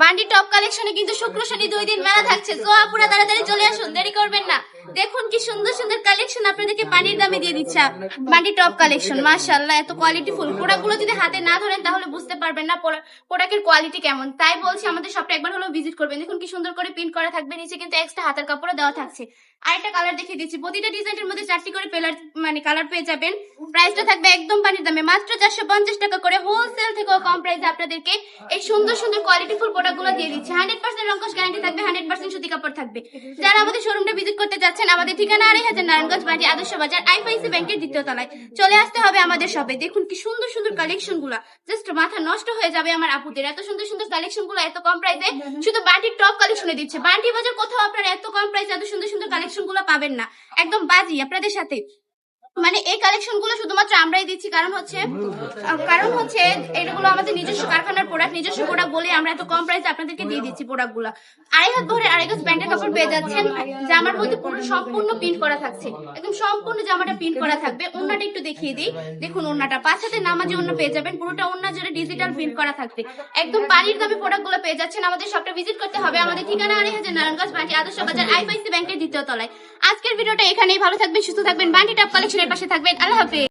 বান্ডি top কালেকশনে কিন্তু শুক্র শনি 2 দিন মেলা থাকছে। তো আপুরা তাড়াতাড়ি চলে আসুন, দেরি করবেন না। দেখুন কি সুন্দর সুন্দর কালেকশন আপনাদেরকে পানির দামে দিয়ে দিচ্ছে বান্ডি টপ কালেকশন। মাশাআল্লাহ, এত কোয়ালিটি ফুল প্রোডাক্টগুলো যদি হাতে না ধরেন তাহলে বুঝতে পারবেন না প্রোডাক্টের কোয়ালিটি কেমন। তাই বলছি আমাদের শপটা একবার হলেও ভিজিট করবেন। দেখুন কি সুন্দর করে প্রিন্ট করা থাকবে, নিচে কিন্তু এক্সট্রা হাতের কাপড়ও দেওয়া থাকছে। আরেকটা কালার দেখিয়ে দিচ্ছি, প্রতিটা ডিজাইনের মধ্যে 4টি করে কালার পেয়ে যাবেন। প্রাইসটা থাকবে একদম পানির দামে, মাত্র 450 টাকা করে। হোলসেল থেকেও কম প্রাইসে আপনাদেরকে এই সুন্দর সুন্দর কোয়ালিটি ফুল প্রোডাক্টগুলো দিয়ে দিচ্ছে। 100% রংকশ গ্যারান্টি থাকবে, 100% সুতি কাপড় থাকবে। যারা আমাদের শোরুমটা ভিজিট করতে যাচ্ছেন, আমাদের ঠিকানা 2500 নারায়ণগঞ্জ বাটি আদর্শ বাজার, আইএফআইসি ব্যাংকের দ্বিতীয় তলায় চলে আসতে হবে আমাদের শপে। দেখুন কি সুন্দর সুন্দর কালেকশন গুলা, জাস্ট মাথা নষ্ট হয়ে যাবে আমার আপুদের। এত সুন্দর সুন্দর কালেকশন গুলো এত কম প্রাইসে শুধু বাটির টপ কালেকশনে দিচ্ছে। বাটি বাজার কোথাও আপনারা এত কম প্রাইসে এত সুন্দর সুন্দর কালেকশন গুলো পাবেন না। একদম বাজি আপনাদের সাথে। মানে এই কালেকশন গুলো শুধুমাত্র আমরাই দিচ্ছি, কারণ হচ্ছে এগুলো আমাদের নিজস্ব কারখানার প্রোডাক্ট, নিজস্ব প্রোডাক্ট বলে আমরা এত কম প্রাইসে আপনাদেরকে দিয়ে দিচ্ছি প্রোডাক্ট গুলা। আড়াই হাত ভরে আড়াই গজ ব্যান্ডের কাপড় পেয়ে যাচ্ছেন। জামার মধ্যে পুরো সম্পূর্ণ প্রিন্ট করা থাকছে, একদম সম্পূর্ণ জামাটা প্রিন্ট করা থাকবে। ওন্নাটা একটু দেখিয়ে দিই, দেখুন ওন্নাটা 5 হাতে নামাজি ওন্না পেয়ে যাবেন, পুরোটা ওন্না জুড়ে ডিজিটাল প্রিন্ট করা থাকবে। একদম পানির দামে প্রোডাক্ট গুলো পেয়ে যাচ্ছেন। আমাদের শপটা ভিজিট করতে হবে, আমাদের ঠিকানা 2500 নারায়ণগঞ্জ বাটি আদর্শ বাজার, আইএফআইসি ব্যাংকের দ্বিতীয় তলায়। আজকের ভিডিওটা এখানেই। ভালো থাকবেন, সুস্থ থাকবেন, বান্ডি টপ কালেকশনের পাশে থাকবেন। আল্লাহ হাফেজ।